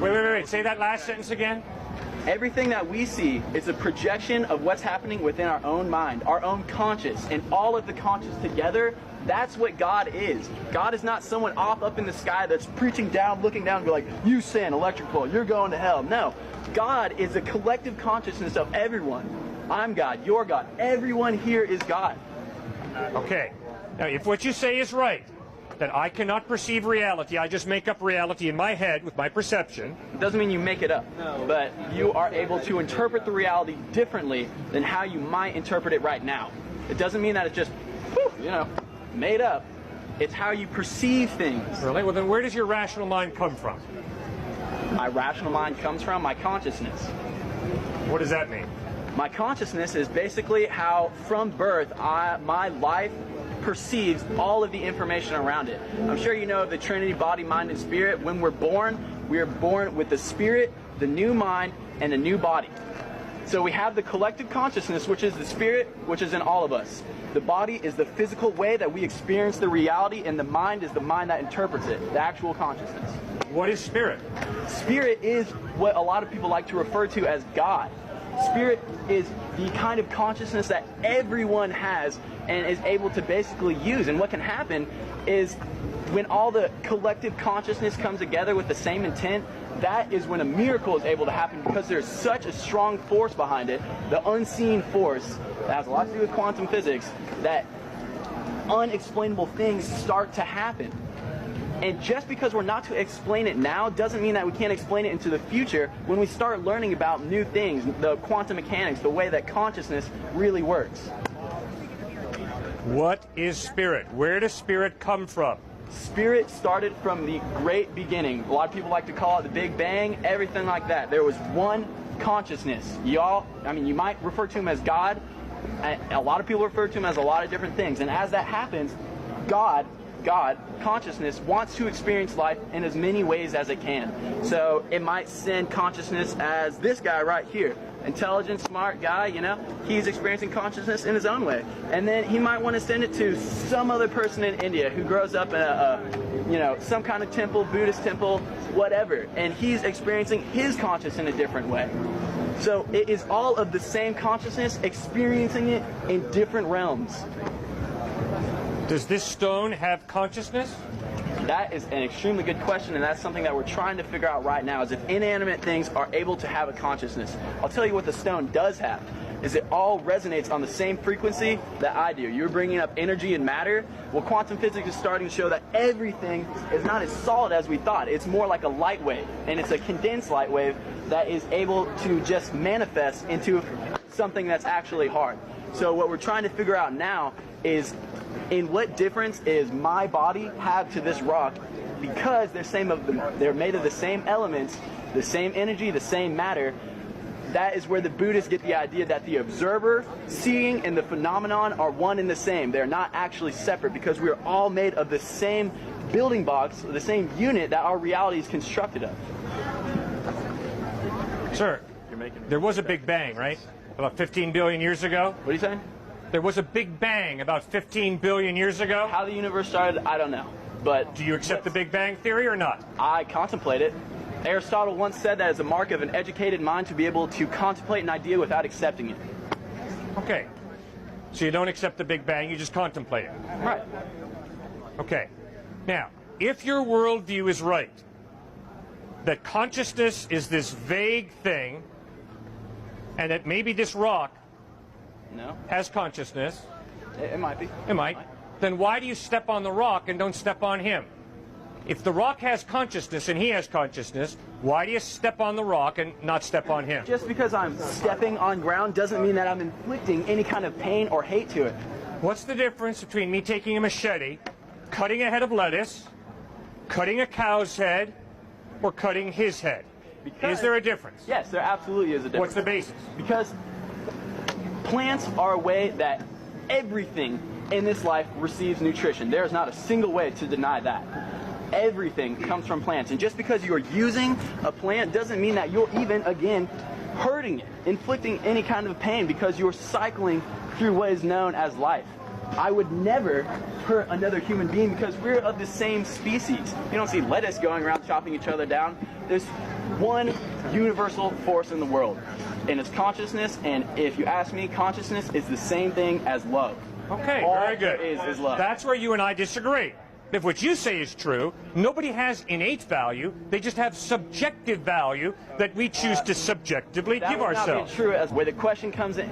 Wait. Say that last sentence again. Everything that we see is a projection of what's happening within our own mind, our own conscious, and all of the conscious together. That's what God is. God is not someone off up in the sky that's preaching down, looking down, and be like, you sin, electrical, you're going to hell. No. God is a collective consciousness of everyone. I'm God, you're God. Everyone here is God. Okay. Now, if what you say is right, that I cannot perceive reality, I just make up reality in my head with my perception. It doesn't mean you make it up, but you are able to interpret the reality differently than how you might interpret it right now. It doesn't mean that it's just, made up. It's how you perceive things. Really? Well, then where does your rational mind come from? My rational mind comes from my consciousness. What does that mean? My consciousness is basically how, from birth, my life perceives all of the information around it. I'm sure you know of the Trinity, body, mind, and spirit. When we're born, we are born with the spirit, the new mind, and a new body. So we have the collective consciousness, which is the spirit, which is in all of us. The body is the physical way that we experience the reality, and the mind is the mind that interprets it, the actual consciousness. What is spirit? Spirit is what a lot of people like to refer to as God. Spirit is the kind of consciousness that everyone has and is able to basically use. And what can happen is when all the collective consciousness comes together with the same intent, that is when a miracle is able to happen, because there's such a strong force behind it, the unseen force that has a lot to do with quantum physics, that unexplainable things start to happen. And just because we're not to explain it now doesn't mean that we can't explain it into the future when we start learning about new things, the quantum mechanics, the way that consciousness really works. What is spirit? Where does spirit come from? Spirit started from the great beginning. A lot of people like to call it the Big Bang, everything like that. There was one consciousness. You might refer to him as God. A lot of people refer to him as a lot of different things. And as that happens, God, consciousness, wants to experience life in as many ways as it can. So it might send consciousness as this guy right here. Intelligent, smart guy, he's experiencing consciousness in his own way. And then he might want to send it to some other person in India who grows up in some kind of temple, Buddhist temple, whatever. And he's experiencing his consciousness in a different way. So it is all of the same consciousness, experiencing it in different realms. Does this stone have consciousness? That is an extremely good question, and that's something that we're trying to figure out right now, is if inanimate things are able to have a consciousness. I'll tell you what the stone does have, is it all resonates on the same frequency that I do. You're bringing up energy and matter. Well, quantum physics is starting to show that everything is not as solid as we thought. It's more like a light wave, and it's a condensed light wave that is able to just manifest into something that's actually hard. So what we're trying to figure out now is, in what difference is my body have to this rock, because they're made of the same elements, the same energy, the same matter. That is where the Buddhists get the idea that the observer, seeing, and the phenomenon are one and the same. They're not actually separate, because we are all made of the same building blocks, the same unit that our reality is constructed of. Sir, there was a Big Bang, right? About 15 billion years ago? What are you saying? There was a Big Bang about 15 billion years ago? How the universe started, I don't know. But do you accept the Big Bang theory or not? I contemplate it. Aristotle once said that it's a mark of an educated mind to be able to contemplate an idea without accepting it. Okay. So you don't accept the Big Bang, you just contemplate it. Right. Okay. Now, if your worldview is right, that consciousness is this vague thing, and that maybe this rock has consciousness. It might be. It might. Then why do you step on the rock and don't step on him? If the rock has consciousness and he has consciousness, why do you step on the rock and not step on him? Just because I'm stepping on ground doesn't mean that I'm inflicting any kind of pain or hate to it. What's the difference between me taking a machete, cutting a head of lettuce, cutting a cow's head, or cutting his head? Is there a difference? Yes, there absolutely is a difference. What's the basis? Because plants are a way that everything in this life receives nutrition. There is not a single way to deny that. Everything comes from plants. And just because you're using a plant doesn't mean that you're even, again, hurting it, inflicting any kind of pain, because you're cycling through what is known as life. I would never hurt another human being because we're of the same species. You don't see lettuce going around chopping each other down. There's one universal force in the world, and it's consciousness. And if you ask me, consciousness is the same thing as love. Okay, All very good. there is love. That's where you and I disagree. If what you say is true, nobody has innate value. They just have subjective value that we choose to subjectively That give would not ourselves. be true as where the question comes in.